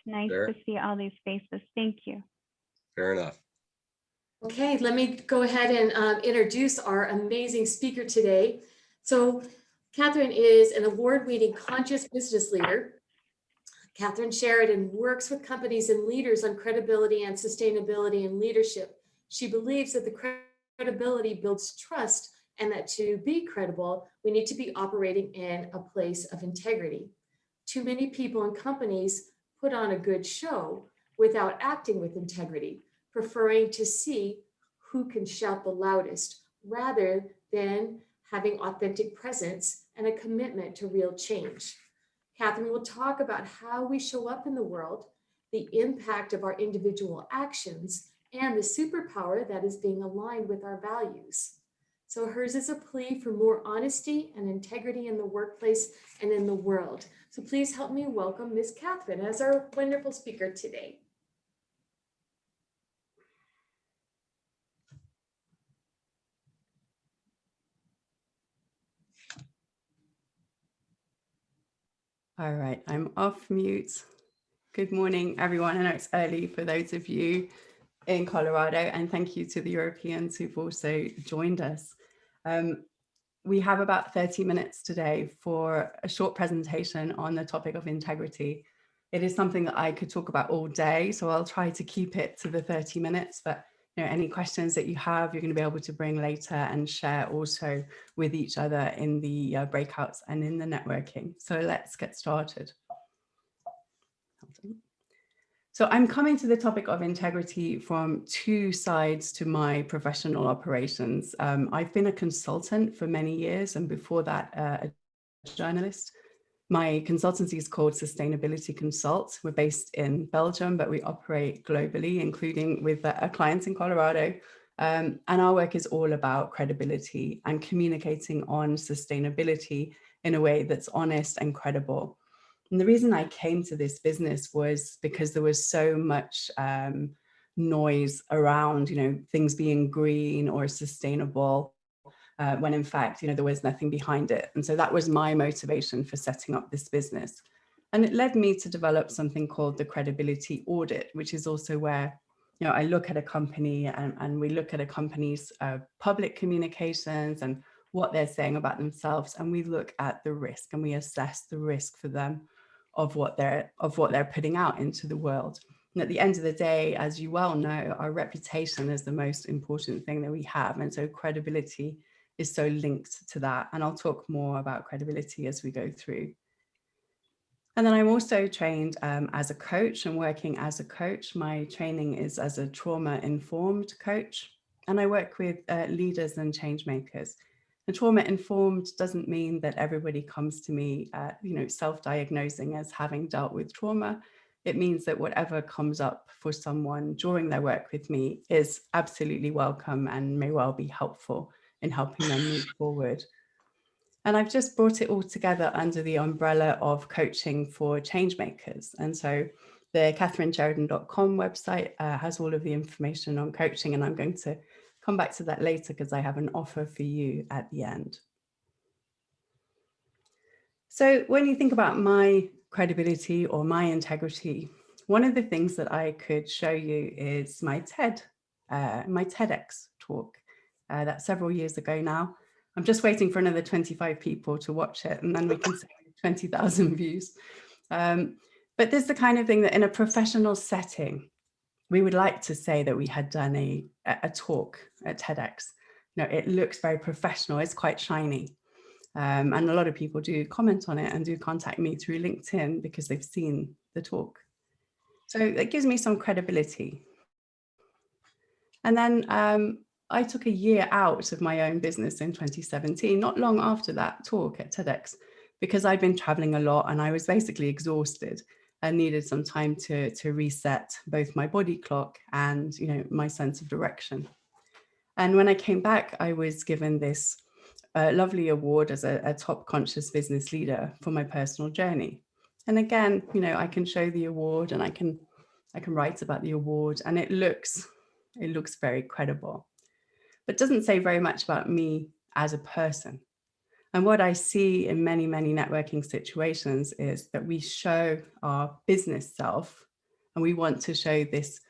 nice to see all these faces. Thank you. Fair enough. Okay, let me go ahead and introduce our amazing speaker today. So Kathryn is an award-winning conscious business leader. Kathryn Sheridan works with companies and leaders on credibility and sustainability and leadership. She believes that the credibility builds trust, and that to be credible, we need to be operating in a place of integrity. Too many people and companies put on a good show without acting with integrity, preferring to see who can shout the loudest rather than having authentic presence and a commitment to real change. Kathryn will talk about how we show up in the world, the impact of our individual actions, and the superpower that is being aligned with our values. So hers is a plea for more honesty and integrity in the workplace and in the world. So please help me welcome Ms. Kathryn as our wonderful speaker today. All right, I'm off mute. Good morning, everyone. I know it's early for those of you in Colorado, and thank you to the Europeans who've also joined us. We have about 30 minutes today for a short presentation on the topic of integrity. It is something that I could talk about all day, so I'll try to keep it to the 30 minutes, but any questions that you have, you're going to be able to bring later and share also with each other in the breakouts and in the networking. So let's get started. So I'm coming to the topic of integrity from two sides to my professional operations. I've been a consultant for many years, and before that, a journalist. My consultancy is called Sustainability Consult. We're based in Belgium, but we operate globally, including with our clients in Colorado. And our work is all about credibility and communicating on sustainability in a way that's honest and credible. And the reason I came to this business was because there was so much noise around, things being green or sustainable, when in fact, there was nothing behind it. And so that was my motivation for setting up this business. And it led me to develop something called the Credibility Audit, which is also where, I look at a company and we look at a company's public communications and what they're saying about themselves. And we look at the risk and we assess the risk for them of what they're putting out into the world. And at the end of the day, as you well know, our reputation is the most important thing that we have. And so credibility is so linked to that. And I'll talk more about credibility as we go through. And then I'm also trained as a coach and working as a coach. My training is as a trauma-informed coach. And I work with leaders and change makers. And trauma-informed doesn't mean that everybody comes to me, self-diagnosing as having dealt with trauma. It means that whatever comes up for someone during their work with me is absolutely welcome and may well be helpful in helping them move forward. And I've just brought it all together under the umbrella of coaching for change makers. And so the KathrynSheridan.com website has all of the information on coaching, and I'm going to come back to that later because I have an offer for you at the end. So when you think about my credibility or my integrity, one of the things that I could show you is my TEDx talk. That's several years ago now. I'm just waiting for another 25 people to watch it, and then we can say 20,000 views. But this is the kind of thing that in a professional setting, we would like to say that we had done a talk at TEDx. It looks very professional, it's quite shiny. And a lot of people do comment on it and do contact me through LinkedIn because they've seen the talk. So that gives me some credibility. And then I took a year out of my own business in 2017, not long after that talk at TEDx, because I'd been traveling a lot and I was basically exhausted and needed some time to reset both my body clock and my sense of direction. And when I came back, I was given this lovely award as a top conscious business leader for my personal journey. And again, I can show the award and I can write about the award, and it looks very credible, but doesn't say very much about me as a person. And what I see in many, many networking situations is that we show our business self And we want to show this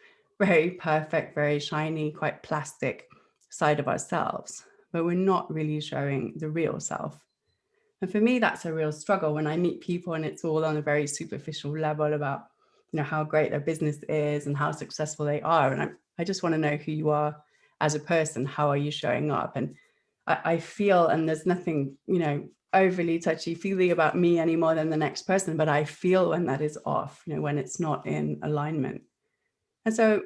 very perfect, very shiny, quite plastic side of ourselves, but we're not really showing the real self. And for me, that's a real struggle when I meet people and it's all on a very superficial level about, how great their business is and how successful they are. And I just want to know who you are as a person. How are you showing up? And I feel, and there's nothing, overly touchy-feely about me any more than the next person, but I feel when that is off, when it's not in alignment. And so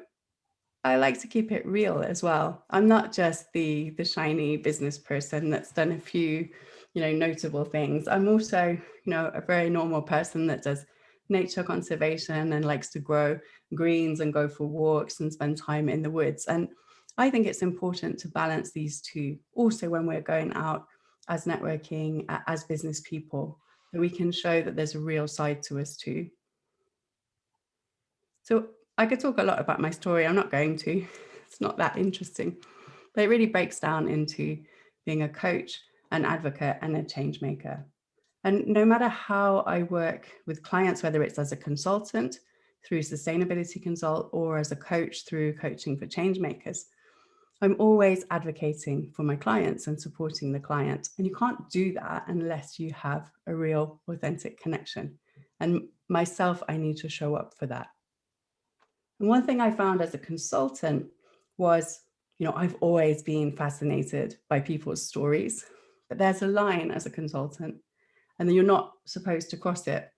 I like to keep it real as well. I'm not just the shiny business person that's done a few, notable things. I'm also, a very normal person that does nature conservation and likes to grow greens and go for walks and spend time in the woods. And I think it's important to balance these two also when we're going out as networking, as business people, that we can show that there's a real side to us too. So I could talk a lot about my story. I'm not going to. It's not that interesting. But it really breaks down into being a coach, an advocate, and a change maker. And no matter how I work with clients, whether it's as a consultant through Sustainability Consult or as a coach through Coaching for Change Makers, I'm always advocating for my clients and supporting the client. And you can't do that unless you have a real, authentic connection. And myself, I need to show up for that. And one thing I found as a consultant was, I've always been fascinated by people's stories, but there's a line as a consultant and then you're not supposed to cross it.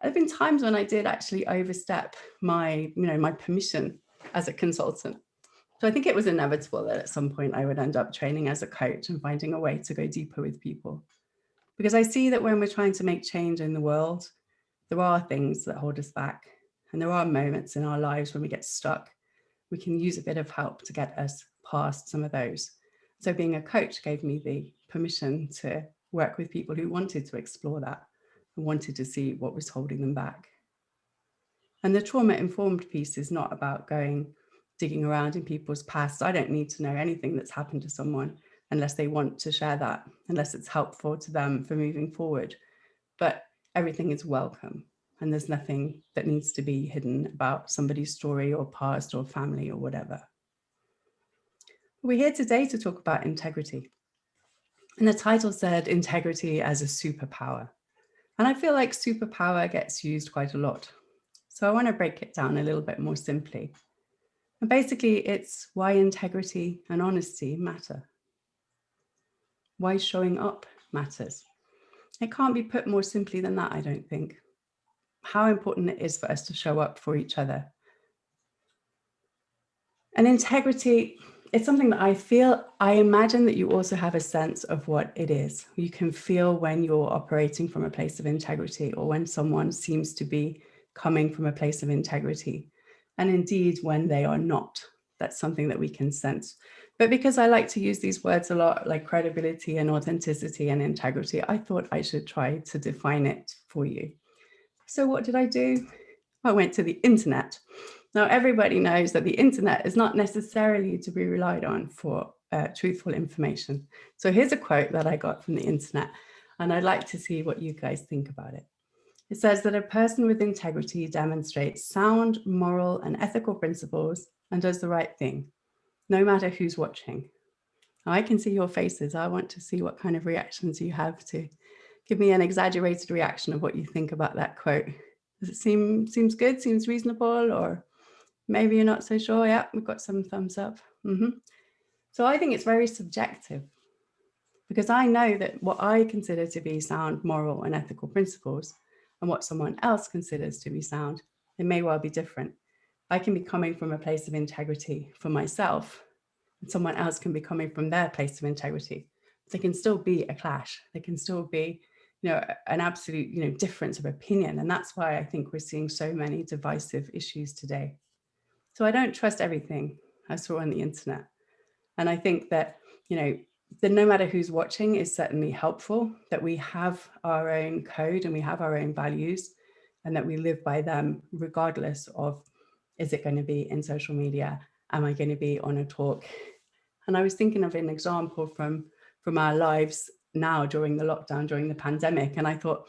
There have been times when I did actually overstep my permission as a consultant. So I think it was inevitable that at some point I would end up training as a coach and finding a way to go deeper with people. Because I see that when we're trying to make change in the world, there are things that hold us back. And there are moments in our lives when we get stuck. We can use a bit of help to get us past some of those. So being a coach gave me the permission to work with people who wanted to explore that and wanted to see what was holding them back. And the trauma-informed piece is not about digging around in people's past. I don't need to know anything that's happened to someone unless they want to share that, unless it's helpful to them for moving forward. But everything is welcome. And there's nothing that needs to be hidden about somebody's story or past or family or whatever. We're here today to talk about integrity. And the title said integrity as a superpower. And I feel like superpower gets used quite a lot. So I want to break it down a little bit more simply. And basically, it's why integrity and honesty matter. Why showing up matters. It can't be put more simply than that, I don't think. How important it is for us to show up for each other. And integrity, it's something that I imagine that you also have a sense of what it is. You can feel when you're operating from a place of integrity or when someone seems to be coming from a place of integrity. And indeed, when they are not, that's something that we can sense. But because I like to use these words a lot, like credibility and authenticity and integrity, I thought I should try to define it for you. So what did I do? I went to the internet. Now, everybody knows that the internet is not necessarily to be relied on for truthful information. So here's a quote that I got from the internet, and I'd like to see what you guys think about it. It says that a person with integrity demonstrates sound moral and ethical principles and does the right thing, no matter who's watching. Now, I can see your faces. I want to see what kind of reactions you have to give me an exaggerated reaction of what you think about that quote. Does it seems good, seems reasonable, or maybe you're not so sure? Yeah, we've got some thumbs up. So I think it's very subjective because I know that what I consider to be sound moral and ethical principles and what someone else considers to be sound, it may well be different. I can be coming from a place of integrity for myself, and someone else can be coming from their place of integrity. There can still be a clash. There can still be, an absolute, difference of opinion. And that's why I think we're seeing so many divisive issues today. So I don't trust everything I saw on the internet. And I think that, that no matter who's watching is certainly helpful, that we have our own code and we have our own values and that we live by them regardless of, is it going to be in social media? Am I going to be on a talk? And I was thinking of an example from our lives now during the lockdown, during the pandemic. And I thought,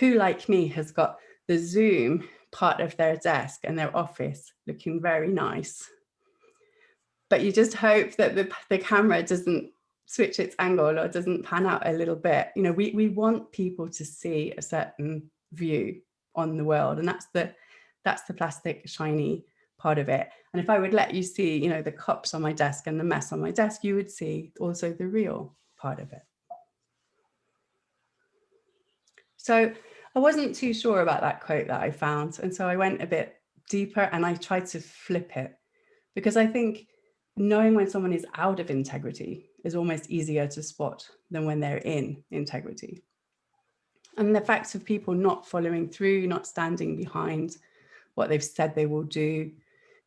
who like me has got the Zoom part of their desk and their office looking very nice. But you just hope that the camera doesn't switch its angle or doesn't pan out a little bit. You know, we want people to see a certain view on the world, and that's the plastic shiny part of it. And if I would let you see, you know, the cups on my desk and the mess on my desk, you would see also the real part of it. So I wasn't too sure about that quote that I found, and so I went a bit deeper and I tried to flip it, because I think knowing when someone is out of integrity is almost easier to spot than when they're in integrity. And the fact of people not following through, not standing behind what they've said they will do,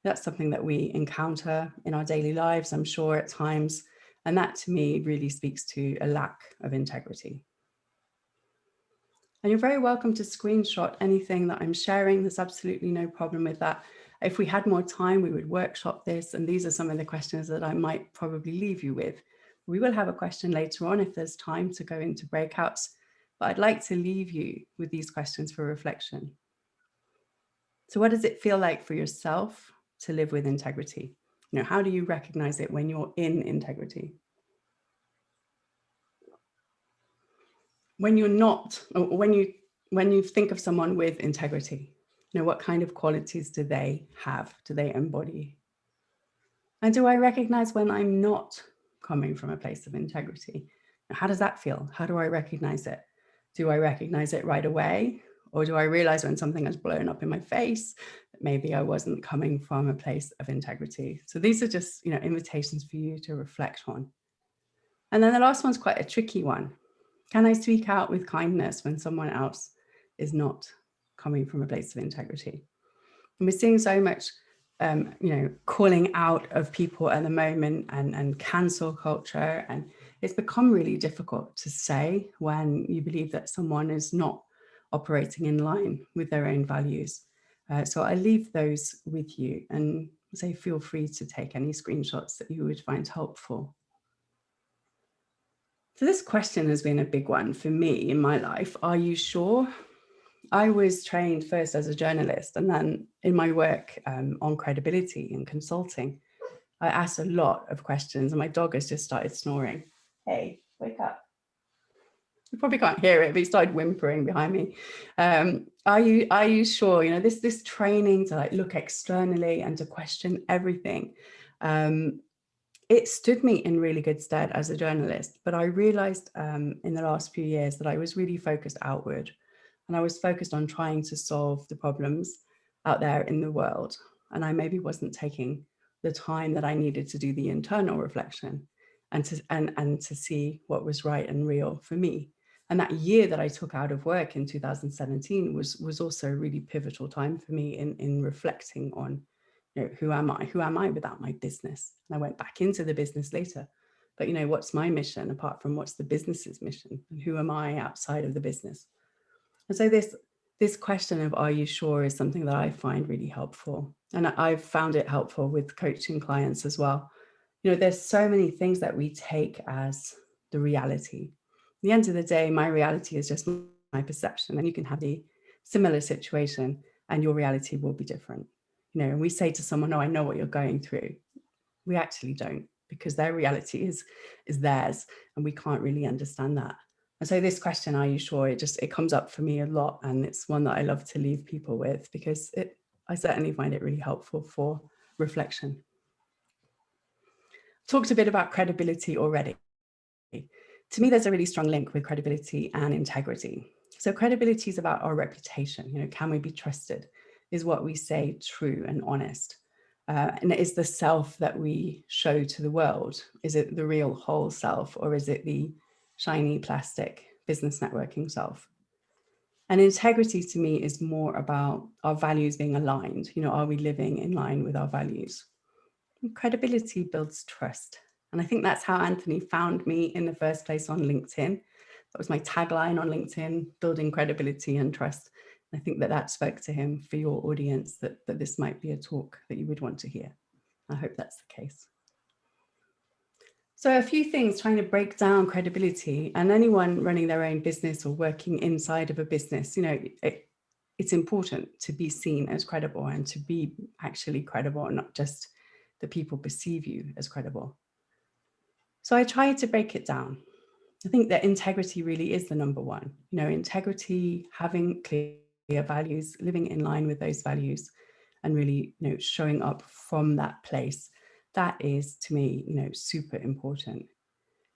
that's something that we encounter in our daily lives, I'm sure, at times. And that to me really speaks to a lack of integrity. And you're very welcome to screenshot anything that I'm sharing. There's absolutely no problem with that. If we had more time, we would workshop this. And these are some of the questions that I might probably leave you with. We will have a question later on if there's time to go into breakouts, but I'd like to leave you with these questions for reflection. So what does it feel like for yourself to live with integrity? You know, how do you recognize it when you're in integrity? When you're not, or when you think of someone with integrity, you know, what kind of qualities do they have? Do they embody? And do I recognize when I'm not coming from a place of integrity? How does that feel? How do I recognize it? Do I recognize it right away? Or do I realize when something has blown up in my face that maybe I wasn't coming from a place of integrity? So these are just, you know, invitations for you to reflect on. And then the last one's quite a tricky one. Can I speak out with kindness when someone else is not coming from a place of integrity? And we're seeing so much, you know, calling out of people at the moment and cancel culture. And it's become really difficult to say when you believe that someone is not operating in line with their own values. So I leave those with you and say, feel free to take any screenshots that you would find helpful. So this question has been a big one for me in my life. Are you sure? I was trained first as a journalist, and then in my work on credibility and consulting, I asked a lot of questions, and my dog has just started snoring. Hey, wake up. You probably can't hear it, but he started whimpering behind me. Are you sure? You know, this training to like look externally and to question everything. It stood me in really good stead as a journalist, but I realized in the last few years that I was really focused outward, and I was focused on trying to solve the problems out there in the world. And I maybe wasn't taking the time that I needed to do the internal reflection and to see what was right and real for me. And that year that I took out of work in 2017 was also a really pivotal time for me in reflecting on, you know, who am I without my business? And I went back into the business later, but you know, what's my mission apart from what's the business's mission, and who am I outside of the business? And so this question of are you sure is something that I find really helpful, and I've found it helpful with coaching clients as well. You know, there's so many things that we take as the reality. At the end of the day, my reality is just my perception, and you can have the similar situation and your reality will be different. You know, and we say to someone, "Oh, I know what you're going through." We actually don't, because their reality is theirs, and we can't really understand that. And so this question, are you sure? It comes up for me a lot, and it's one that I love to leave people with because I certainly find it really helpful for reflection. Talked a bit about credibility already. To me, there's a really strong link with credibility and integrity. So credibility is about our reputation. You know, can we be trusted? Is what we say true and honest? And is the self that we show to the world, is it the real whole self, or is it the shiny plastic business networking self? And integrity to me is more about our values being aligned. You know, are we living in line with our values? And credibility builds trust. And I think that's how Anthony found me in the first place on LinkedIn. That was my tagline on LinkedIn, building credibility and trust. I think that spoke to him for your audience, that this might be a talk that you would want to hear. I hope that's the case. So a few things trying to break down credibility, and anyone running their own business or working inside of a business, you know, it's important to be seen as credible and to be actually credible, and not just that people perceive you as credible. So I tried to break it down. I think that integrity really is the number one. Integrity, having clear values, living in line with those values, and really, showing up from that place. That is, to me, super important.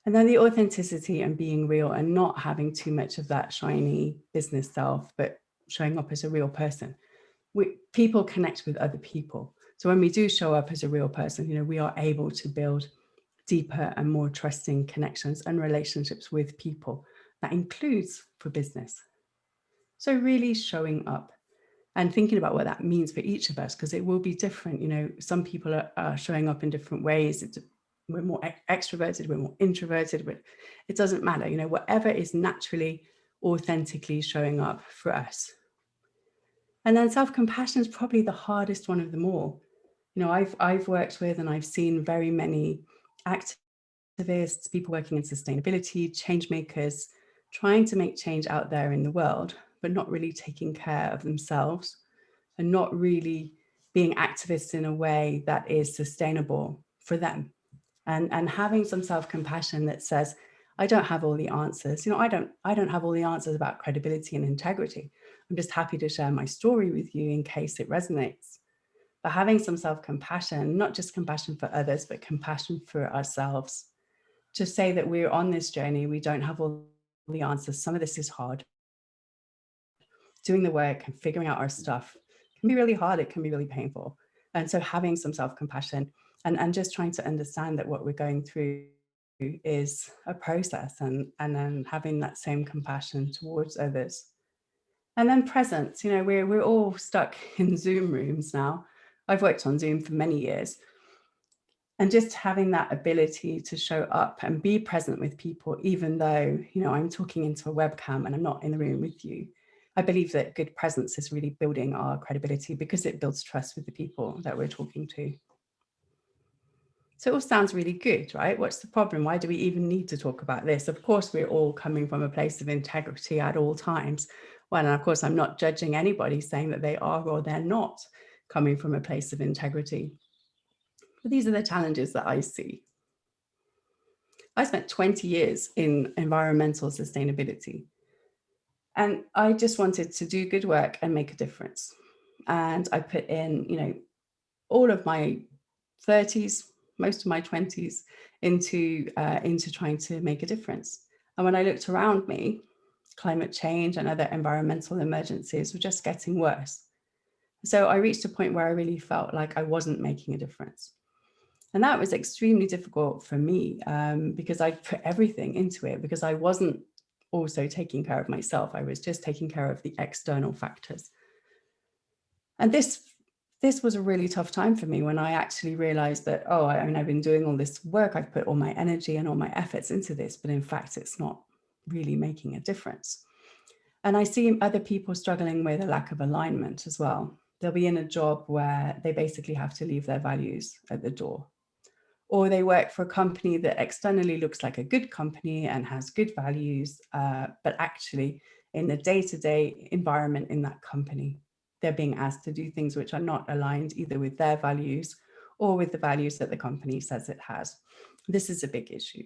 And then the authenticity and being real and not having too much of that shiny business self, but showing up as a real person. People connect with other people. So when we do show up as a real person, we are able to build deeper and more trusting connections and relationships with people. That includes for business. So really showing up and thinking about what that means for each of us, because it will be different. Some people are showing up in different ways. We're more extroverted, we're more introverted, but it doesn't matter. Whatever is naturally, authentically showing up for us. And then self-compassion is probably the hardest one of them all. I've worked with and I've seen very many activists, people working in sustainability, change makers, trying to make change out there in the world, but not really taking care of themselves and not really being activists in a way that is sustainable for them. And having some self-compassion that says, I don't have all the answers. I don't have all the answers about credibility and integrity. I'm just happy to share my story with you in case it resonates. But having some self-compassion, not just compassion for others, but compassion for ourselves, to say that we're on this journey, we don't have all the answers. Some of this is hard. Doing the work and figuring out our stuff can be really hard. It can be really painful. And so having some self-compassion and just trying to understand that what we're going through is a process, and then having that same compassion towards others. And then presence, we're all stuck in Zoom rooms now. I've worked on Zoom for many years. And just having that ability to show up and be present with people, even though, I'm talking into a webcam and I'm not in the room with you. I believe that good presence is really building our credibility because it builds trust with the people that we're talking to. So it all sounds really good, right? What's the problem? Why do we even need to talk about this? Of course, we're all coming from a place of integrity at all times. Well, and of course, I'm not judging anybody saying that they are or they're not coming from a place of integrity. But these are the challenges that I see. I spent 20 years in environmental sustainability, and I just wanted to do good work and make a difference. And I put in, all of my 30s, most of my 20s into trying to make a difference. And when I looked around me, climate change and other environmental emergencies were just getting worse. So I reached a point where I really felt like I wasn't making a difference. And that was extremely difficult for me because I put everything into it, because I wasn't also taking care of myself. I was just taking care of the external factors. And this was a really tough time for me when I actually realized that, I've been doing all this work, I've put all my energy and all my efforts into this, but in fact, it's not really making a difference. And I see other people struggling with a lack of alignment as well. They'll be in a job where they basically have to leave their values at the door. Or they work for a company that externally looks like a good company and has good values, but actually in the day-to-day environment in that company, they're being asked to do things which are not aligned either with their values or with the values that the company says it has. This is a big issue.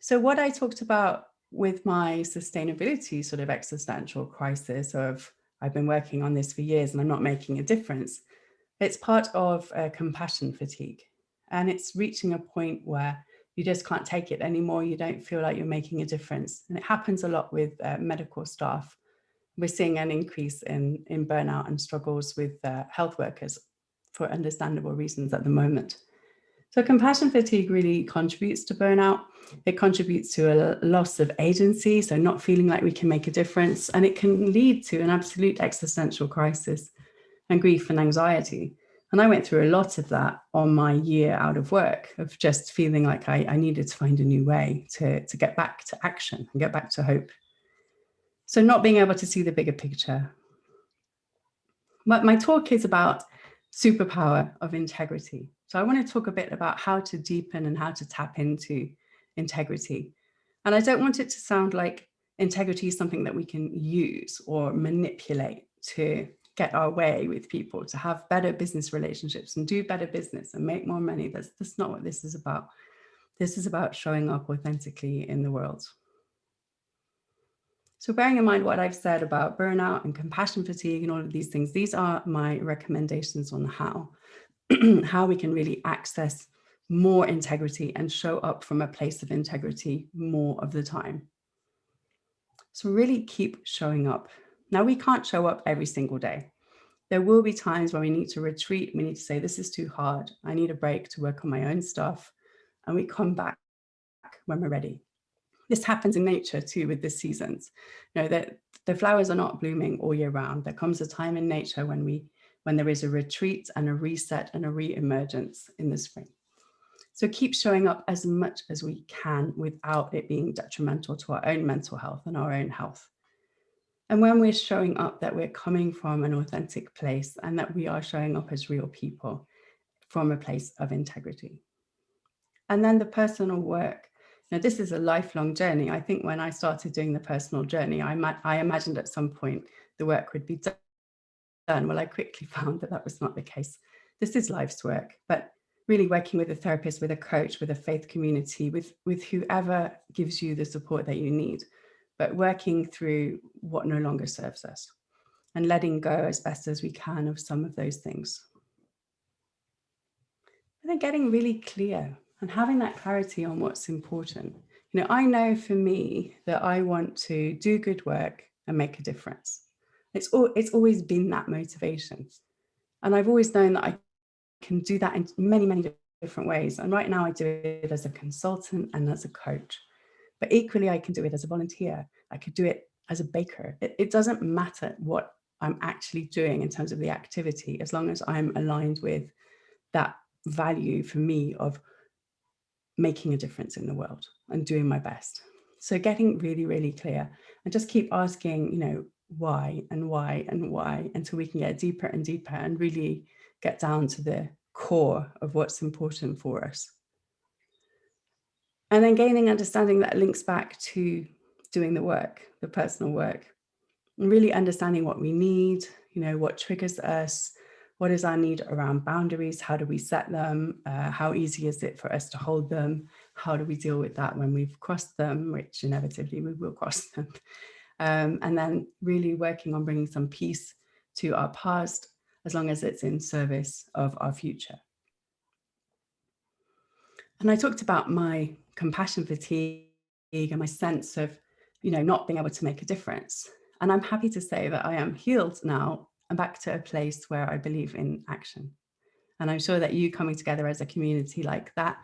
So what I talked about with my sustainability sort of existential crisis of I've been working on this for years and I'm not making a difference, it's part of compassion fatigue. And it's reaching a point where you just can't take it anymore. You don't feel like you're making a difference. And it happens a lot with medical staff. We're seeing an increase in burnout and struggles with health workers for understandable reasons at the moment. So compassion fatigue really contributes to burnout. It contributes to a loss of agency, so not feeling like we can make a difference. And it can lead to an absolute existential crisis and grief and anxiety. And I went through a lot of that on my year out of work, of just feeling like I needed to find a new way to get back to action and get back to hope. So not being able to see the bigger picture. But my talk is about superpower of integrity. So I want to talk a bit about how to deepen and how to tap into integrity. And I don't want it to sound like integrity is something that we can use or manipulate to get our way with people, to have better business relationships and do better business and make more money. That's not what this is about. This is about showing up authentically in the world. So bearing in mind what I've said about burnout and compassion fatigue and all of these things, these are my recommendations on how we can really access more integrity and show up from a place of integrity more of the time. So really keep showing up. Now, we can't show up every single day. There will be times where we need to retreat. We need to say, this is too hard. I need a break to work on my own stuff. And we come back when we're ready. This happens in nature too with the seasons. You know, that the flowers are not blooming all year round. There comes a time in nature when there is a retreat and a reset and a re-emergence in the spring. So keep showing up as much as we can without it being detrimental to our own mental health and our own health. And when we're showing up, that we're coming from an authentic place and that we are showing up as real people from a place of integrity. And then the personal work. Now, this is a lifelong journey. I think when I started doing the personal journey, I imagined at some point the work would be done. Well, I quickly found that was not the case. This is life's work, but really working with a therapist, with a coach, with a faith community, with whoever gives you the support that you need, but working through what no longer serves us and letting go as best as we can of some of those things. And then getting really clear and having that clarity on what's important. You know, I know for me that I want to do good work and make a difference. It's always been that motivation. And I've always known that I can do that in many, many different ways. And right now I do it as a consultant and as a coach. But equally, I can do it as a volunteer. I could do it as a baker. It doesn't matter what I'm actually doing in terms of the activity, as long as I'm aligned with that value for me of making a difference in the world and doing my best. So getting really, really clear and just keep asking, you know, why and why and why until we can get deeper and deeper and really get down to the core of what's important for us. And then gaining understanding that links back to doing the work, the personal work, and really understanding what we need, you know, what triggers us, what is our need around boundaries, how do we set them, how easy is it for us to hold them, how do we deal with that when we've crossed them, which inevitably we will cross them. And then really working on bringing some peace to our past, as long as it's in service of our future. And I talked about my compassion fatigue and my sense of, you know, not being able to make a difference. And I'm happy to say that I am healed now and back to a place where I believe in action. And I'm sure that you coming together as a community like that,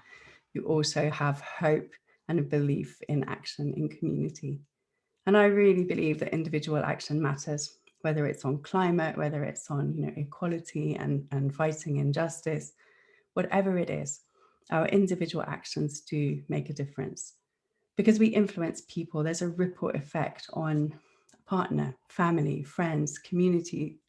you also have hope and a belief in action in community. And I really believe that individual action matters, whether it's on climate, whether it's on, you know, equality and fighting injustice, whatever it is, our individual actions do make a difference. Because we influence people, there's a ripple effect on partner, family, friends, community,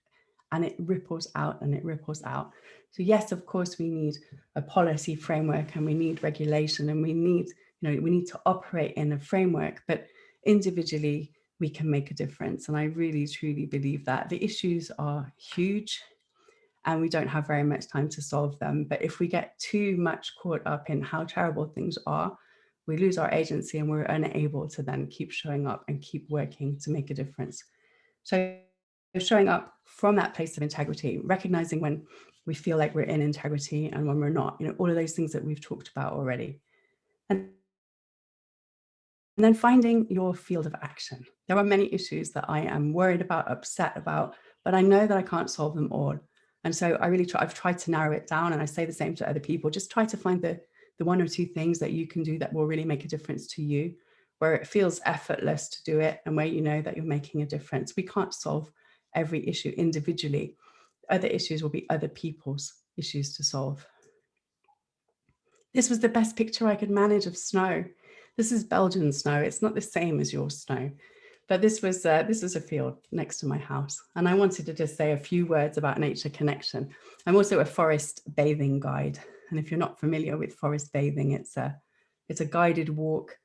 and it ripples out and it ripples out. So yes, of course, we need a policy framework and we need regulation and we need, you know, we need to operate in a framework, but individually we can make a difference. And I really, truly believe that. The issues are huge and we don't have very much time to solve them. But if we get too much caught up in how terrible things are, we lose our agency and we're unable to then keep showing up and keep working to make a difference. So showing up from that place of integrity, recognizing when we feel like we're in integrity and when we're not, you know, all of those things that we've talked about already. And then finding your field of action. There are many issues that I am worried about, upset about, but I know that I can't solve them all. And so I've tried to narrow it down, and I say the same to other people. Just try to find the one or two things that you can do that will really make a difference to you, where it feels effortless to do it and where you know that you're making a difference. We can't solve every issue individually. Other issues will be other people's issues to solve. This was the best picture I could manage of snow. This is Belgian snow. It's not the same as your snow, but this was a field next to my house. And I wanted to just say a few words about nature connection. I'm also a forest bathing guide. And if you're not familiar with forest bathing, it's a guided walk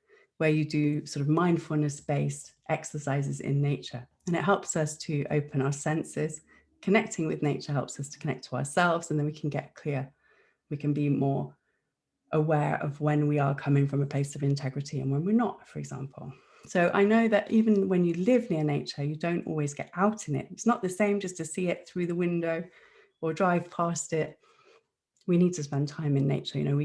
where you do sort of mindfulness-based exercises in nature. And it helps us to open our senses. Connecting with nature helps us to connect to ourselves, and then we can get clear. We can be more aware of when we are coming from a place of integrity and when we're not, for example. So I know that even when you live near nature, you don't always get out in it. It's not the same just to see it through the window or drive past it. We need to spend time in nature. You know,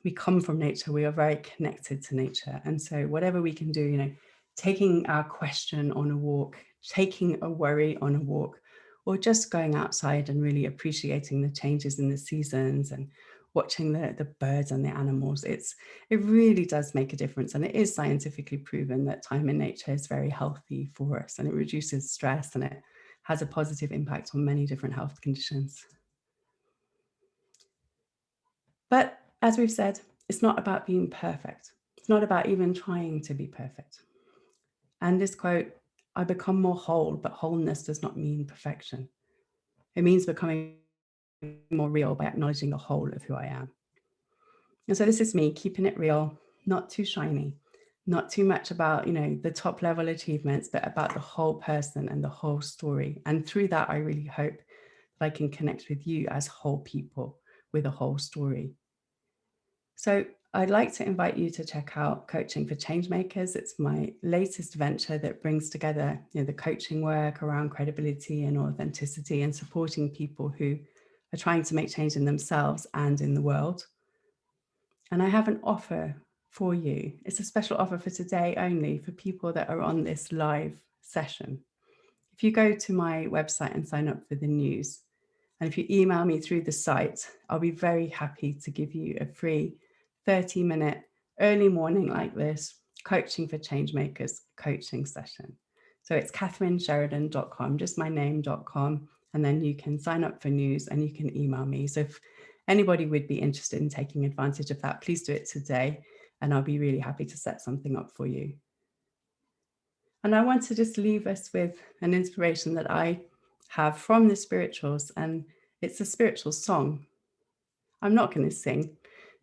we come from nature. We are very connected to nature. And so whatever we can do, you know, taking our question on a walk, taking a worry on a walk, or just going outside and really appreciating the changes in the seasons and watching the birds and the animals, it really does make a difference. And it is scientifically proven that time in nature is very healthy for us, and it reduces stress, and it has a positive impact on many different health conditions. But as we've said, it's not about being perfect. It's not about even trying to be perfect. And this quote, I become more whole, but wholeness does not mean perfection. It means becoming more real by acknowledging the whole of who I am. And so this is me keeping it real, not too shiny, not too much about, you know, the top level achievements, but about the whole person and the whole story. And through that, I really hope that I can connect with you as whole people with a whole story. So I'd like to invite you to check out Coaching for Changemakers. It's my latest venture that brings together, you know, the coaching work around credibility and authenticity and supporting people who are trying to make change in themselves and in the world. And I have an offer for you. It's a special offer for today only for people that are on this live session. If you go to my website and sign up for the news, and if you email me through the site, I'll be very happy to give you a free 30-minute early morning like this Coaching for Changemakers coaching session. So it's KathrynSheridan.com, just my name.com, and then you can sign up for news and you can email me. So if anybody would be interested in taking advantage of that, please do it today, and I'll be really happy to set something up for you. And I want to just leave us with an inspiration that I have from the spirituals, and it's a spiritual song. I'm not going to sing.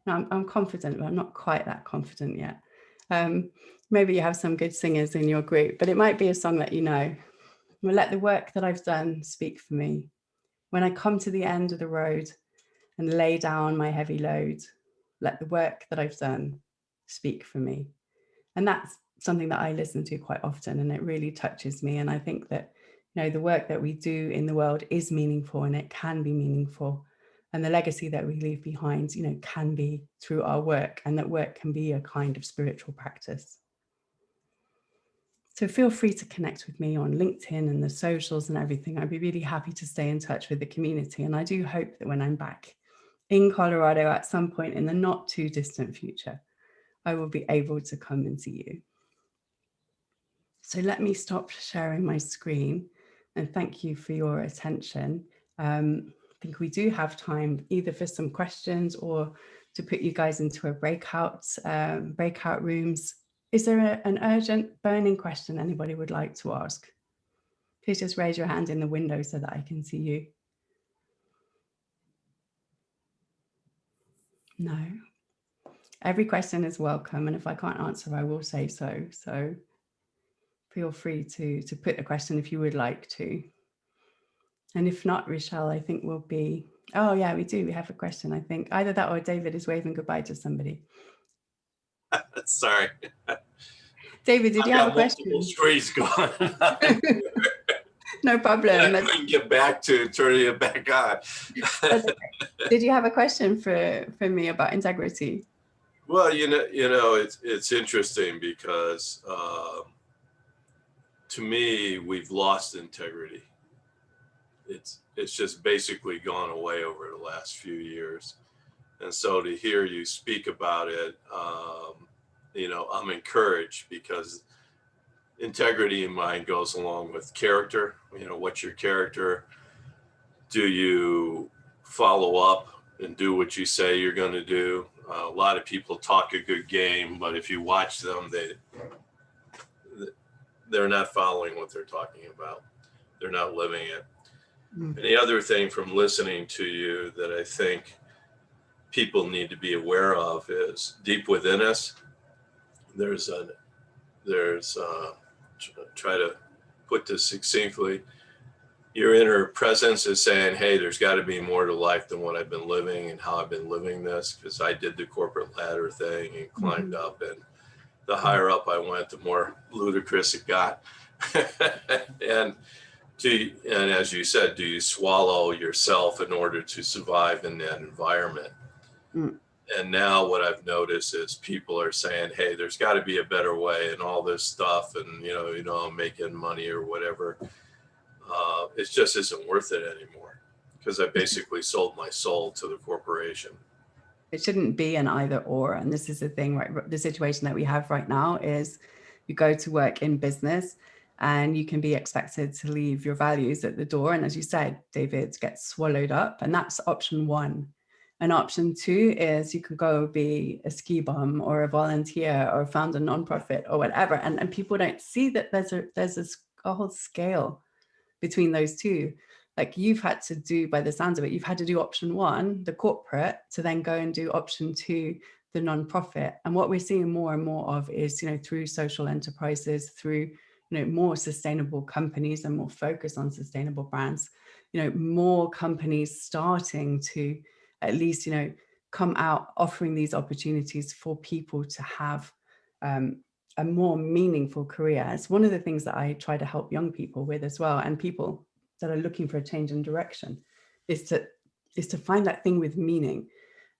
No, I'm confident, but I'm not quite that confident yet. Maybe you have some good singers in your group, but it might be a song that you know. Well, let the work that I've done speak for me. When I come to the end of the road and lay down my heavy load, let the work that I've done speak for me. And that's something that I listen to quite often, and it really touches me. And I think that, you know, the work that we do in the world is meaningful, and it can be meaningful. And the legacy that we leave behind, you know, can be through our work, and that work can be a kind of spiritual practice. So feel free to connect with me on LinkedIn and the socials and everything. I'd be really happy to stay in touch with the community. And I do hope that when I'm back in Colorado at some point in the not too distant future, I will be able to come and see you. So let me stop sharing my screen, and thank you for your attention. I think we do have time either for some questions or to put you guys into a breakout rooms. Is there an urgent burning question anybody would like to ask? Please just raise your hand in the window so that I can see you. No. Every question is welcome, and if I can't answer, I will say so. So feel free to put a question if you would like to. And if not, Rochelle, I think we'll be, oh yeah, we do. We have a question, I think. Either that or David is waving goodbye to somebody. Sorry. David, did you have a question? Multiple screens going. No problem. I couldn't get back to turning it back on. Did you have a question for me about integrity? Well, you know, it's interesting because to me, we've lost integrity. It's just basically gone away over the last few years. And so to hear you speak about it, you know, I'm encouraged, because integrity in mind goes along with character. You know, what's your character? Do you follow up and do what you say you're going to do? A lot of people talk a good game, but if you watch them, they're not following what they're talking about. They're not living it. And the other thing from listening to you that I think people need to be aware of is deep within us, try to put this succinctly. Your inner presence is saying, hey, there's got to be more to life than what I've been living and how I've been living this, because I did the corporate ladder thing and climbed up, and the higher up I went, the more ludicrous it got. and as you said, do you swallow yourself in order to survive in that environment? And now what I've noticed is people are saying, hey, there's got to be a better way and all this stuff, and I'm making money or whatever. It just isn't worth it anymore, because I basically sold my soul to the corporation. It shouldn't be an either or. And this is the thing, right? The situation that we have right now is you go to work in business and you can be expected to leave your values at the door. And as you said, David, gets swallowed up. And that's option one. And option two is you can go be a ski bum or a volunteer or found a nonprofit or whatever. And people don't see that there's a whole scale between those two. Like you've had to do, by the sounds of it, you've had to do option one, the corporate, to then go and do option two, the nonprofit. And what we're seeing more and more of is, through social enterprises, through, more sustainable companies and more focus on sustainable brands, more companies starting to at least, come out offering these opportunities for people to have a more meaningful career. It's one of the things that I try to help young people with as well, and people that are looking for a change in direction, is to find that thing with meaning.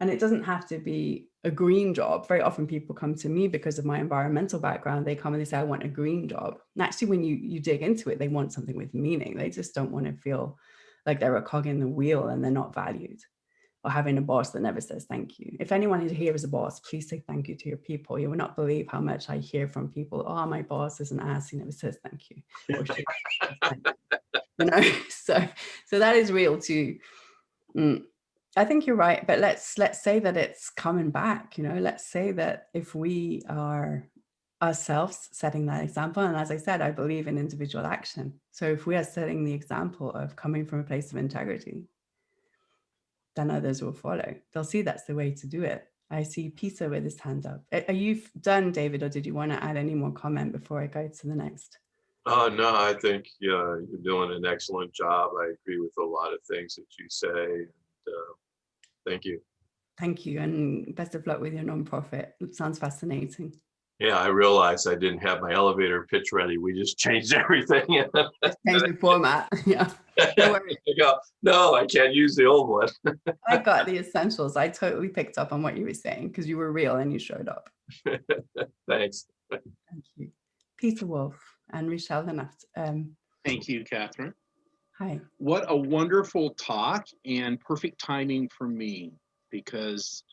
And it doesn't have to be a green job. Very often people come to me because of my environmental background. They come and they say, I want a green job. And actually, when you dig into it, they want something with meaning. They just don't want to feel like they're a cog in the wheel and they're not valued, or having a boss that never says thank you. If anyone here is a boss, please say thank you to your people. You will not believe how much I hear from people. Oh, my boss is an ass. He never says thank you. Or she says thank you. So that is real too. I think you're right, but let's say that it's coming back. Let's say that if we are ourselves setting that example, and as I said, I believe in individual action. So if we are setting the example of coming from a place of integrity, then others will follow. They'll see that's the way to do it. I see Peter with his hand up. Are you done, David, or did you want to add any more comment before I go to the next? No, I think you're doing an excellent job. I agree with a lot of things that you say. And, thank you. Thank you, and best of luck with your nonprofit. It sounds fascinating. Yeah, I realized I didn't have my elevator pitch ready. We just changed everything. Just changed the format. Yeah. No worries. No, I can't use the old one. I got the essentials. I totally picked up on what you were saying because you were real and you showed up. Thanks. Thank you. Peter Wolf and Rochelle Hanaft. Thank you, Kathryn. Hi. What a wonderful talk and perfect timing for me, because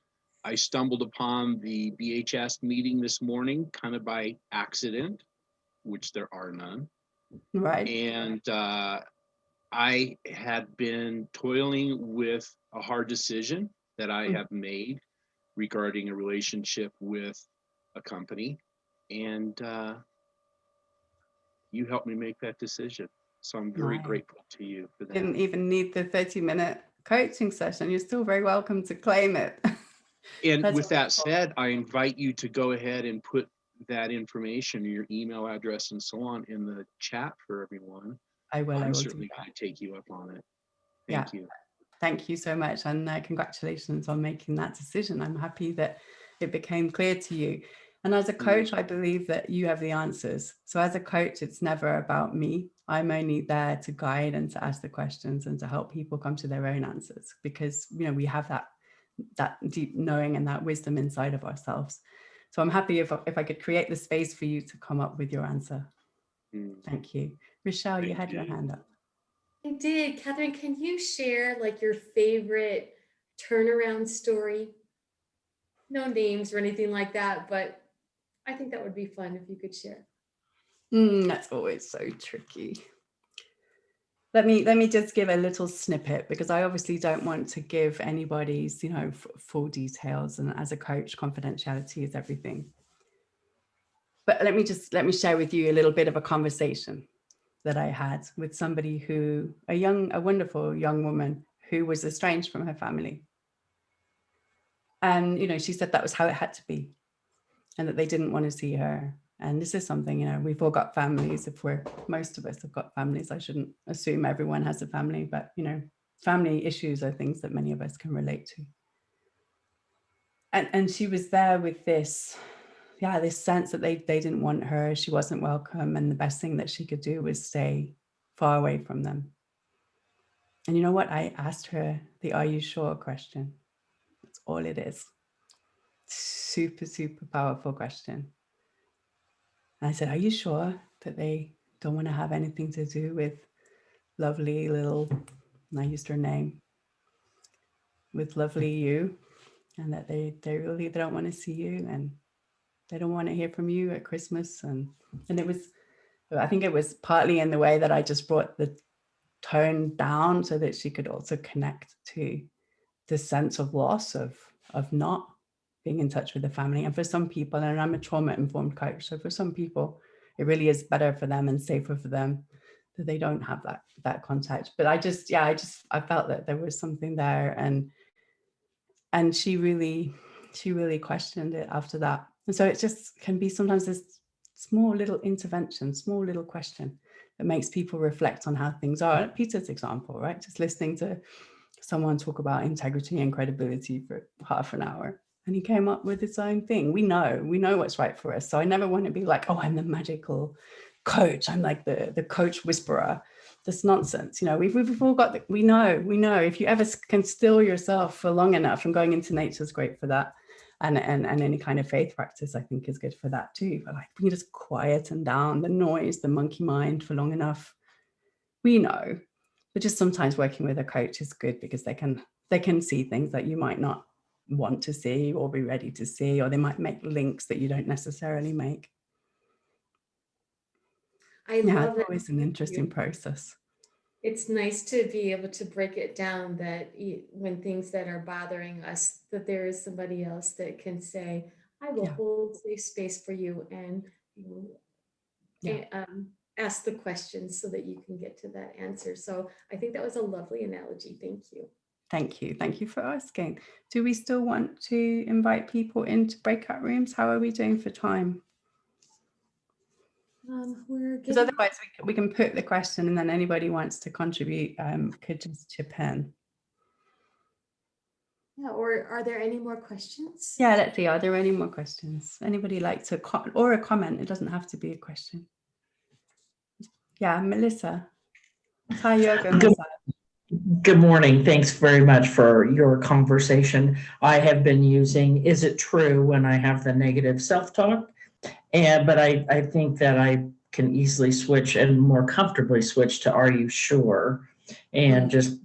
I stumbled upon the BHS meeting this morning kind of by accident, which there are none. Right. And I had been toiling with a hard decision that I have made regarding a relationship with a company. And you helped me make that decision. So I'm very grateful to you for that. Didn't even need the 30-minute coaching session. You're still very welcome to claim it. And with that said, I invite you to go ahead and put that information, your email address and so on, in the chat for everyone. I will. I'm certainly going to take you up on it. Thank you. Thank you so much. And congratulations on making that decision. I'm happy that it became clear to you. And as a coach, I believe that you have the answers. So as a coach, it's never about me. I'm only there to guide and to ask the questions and to help people come to their own answers, because, we have that deep knowing and that wisdom inside of ourselves. So I'm happy if I could create the space for you to come up with your answer. Thank you. Rochelle, you had your hand up. I did. Kathryn, can you share your favorite turnaround story? No names or anything like that, but I think that would be fun if you could share. That's always so tricky. Let me just give a little snippet, because I obviously don't want to give anybody's, full details. And as a coach, confidentiality is everything. But let me share with you a little bit of a conversation that I had with somebody a wonderful young woman who was estranged from her family. And, she said that was how it had to be. and that they didn't want to see her. And this is something, you know, we've all got families. Most of us have got families. I shouldn't assume everyone has a family, but, you know, family issues are things that many of us can relate to. And she was there with this, this sense that they didn't want her, she wasn't welcome, and the best thing that she could do was stay far away from them. And you know what? I asked her the "Are you sure?" question. That's all it is. Super, super powerful question. And I said, "Are you sure that they don't want to have anything to do with lovely little," and I used her name, "with lovely you, and that they really don't want to see you, and they don't want to hear from you at Christmas." And it was, I think it was partly in the way that I just brought the tone down so that she could also connect to the sense of loss of not being in touch with the family. And for some people, and I'm a trauma-informed coach, so for some people, it really is better for them and safer for them that they don't have that contact. But I felt that there was something there, and she really questioned it after that. And so it just can be sometimes this small little intervention, small little question that makes people reflect on how things are. Peter's example, right? Just listening to someone talk about integrity and credibility for half an hour, and he came up with his own thing. We know what's right for us. So I never want to be like, oh, I'm the magical coach. I'm like the coach whisperer. This nonsense. You know, we've all got, we know if you ever can still yourself for long enough, and going into nature is great for that. And any kind of faith practice, I think, is good for that too. But like, we can just quieten down the noise, the monkey mind for long enough. We know, but just sometimes working with a coach is good because they can see things that you might not want to see or be ready to see, or they might make links that you don't necessarily make. I love it's that. always an interesting process. It's nice to be able to break it down that when things that are bothering us, that there is somebody else that can say, I will hold safe space for you, and ask the questions so that you can get to that answer. So I think that was a lovely analogy. Thank you. Thank you. Thank you for asking. Do we still want to invite people into breakout rooms? How are we doing for time? Because otherwise we can put the question, and then anybody wants to contribute could just chip in. Yeah, or are there any more questions? Yeah, let's see. Are there any more questions? Anybody like to or a comment? It doesn't have to be a question. Yeah, Melissa. Hi, yoga. Good morning. Thanks very much for your conversation. I have been using "Is it true?" when I have the negative self-talk, but I think that I can easily switch and more comfortably switch to "Are you sure?" and just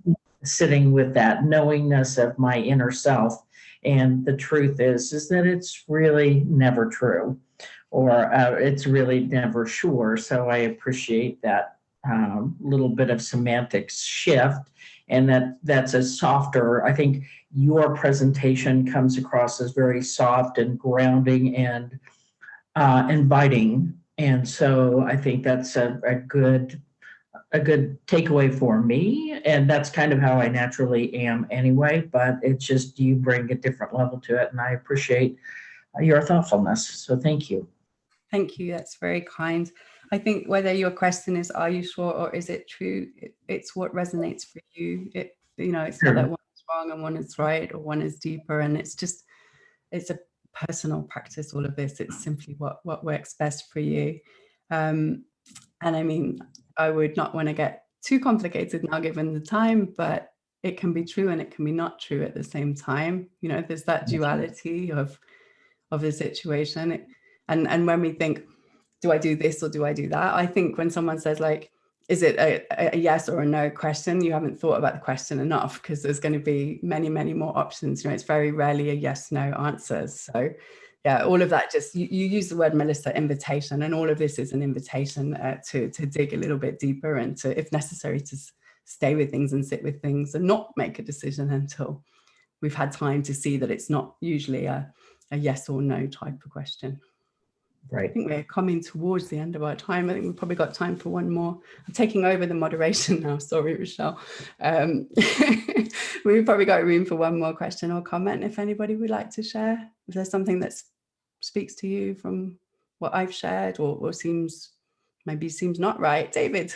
sitting with that knowingness of my inner self. And the truth is that it's really never true, or it's really never sure. So I appreciate that little bit of semantics shift, and that's a softer, I think your presentation comes across as very soft and grounding and inviting. And so I think that's a good takeaway for me. And that's kind of how I naturally am anyway, but it's just, you bring a different level to it. And I appreciate your thoughtfulness. So thank you. Thank you. That's very kind. I think whether your question is, are you sure, or is it true? It's what resonates for you. It's not that one is wrong and one is right, or one is deeper. And it's a personal practice, all of this. It's simply what works best for you. And I mean, I would not want to get too complicated now given the time, but it can be true and it can be not true at the same time. You know, there's that duality of the situation. And when we think, do I do this or do I do that? I think when someone says, like, is it a yes or a no question, you haven't thought about the question enough, because there's going to be many, many more options. You know, it's very rarely a yes, no answers. So yeah, all of that, just you use the word, Melissa, invitation, and all of this is an invitation to dig a little bit deeper, and to, if necessary, to stay with things and sit with things and not make a decision until we've had time to see that it's not usually a yes or no type of question. Right. I think we're coming towards the end of our time. I think we've probably got time for one more. I'm taking over the moderation now. Sorry, Rochelle. We've probably got room for one more question or comment if anybody would like to share. If there's something that's speaks to you from what I've shared, or maybe seems not right? David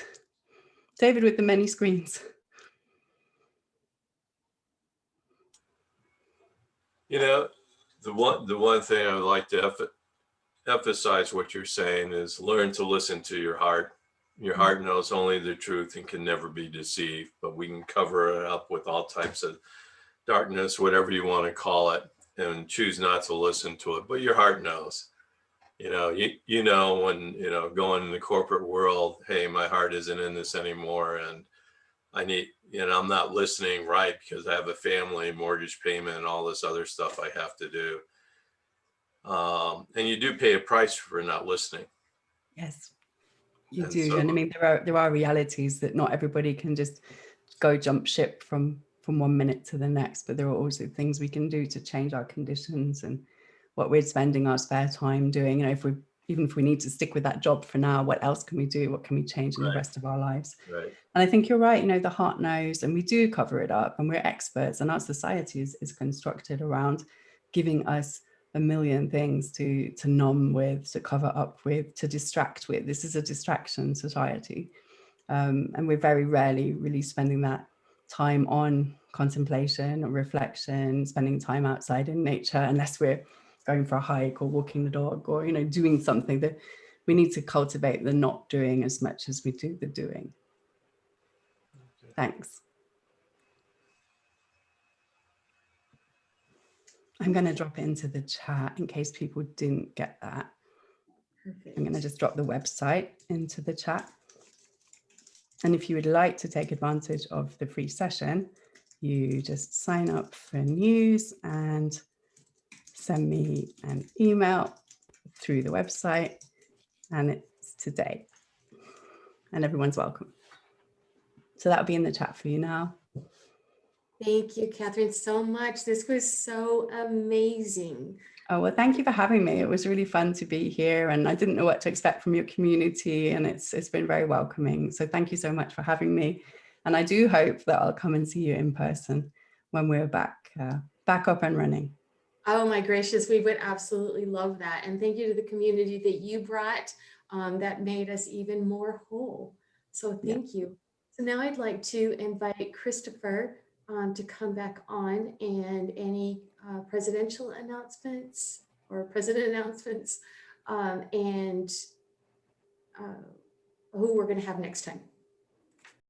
with the many screens. You know, the one thing I would like to emphasize what you're saying is learn to listen to your heart. Your heart knows only the truth and can never be deceived, but we can cover it up with all types of darkness, whatever you want to call it, and choose not to listen to it. But your heart knows. You know, you know when, you know, going in the corporate world, hey, my heart isn't in this anymore, and I need, you know, I'm not listening right because I have a family, mortgage payment, and all this other stuff I have to do. And you do pay a price for not listening. Yes, you And do. so- And I mean, there are realities that not everybody can just go jump ship from 1 minute to the next, but there are also things we can do to change our conditions and what we're spending our spare time doing. You know, even if we need to stick with that job for now, what else can we do? What can we change in the rest of our lives? Right. And I think you're right, you know, the heart knows, and we do cover it up, and we're experts, and our society is constructed around giving us a million things to numb with, to cover up with, to distract with. This is a distraction society. And we're very rarely really spending that time on contemplation or reflection, spending time outside in nature, unless we're going for a hike or walking the dog or, you know, doing something. That we need to cultivate the not doing as much as we do the doing. Thanks. I'm going to drop it into the chat in case people didn't get that. Perfect. I'm going to just drop the website into the chat. And if you would like to take advantage of the free session, you just sign up for news and send me an email through the website, and it's today. And everyone's welcome. So that'll be in the chat for you now. Thank you, Kathryn, so much. This was so amazing. Oh, well, thank you for having me. It was really fun to be here, and I didn't know what to expect from your community, and it's been very welcoming. So thank you so much for having me. And I do hope that I'll come and see you in person when we're back up and running. Oh my gracious, we would absolutely love that. And thank you to the community that you brought that made us even more whole. So thank you. So now I'd like to invite Christopher to come back on, and any presidential announcements or president announcements and who we're going to have next time.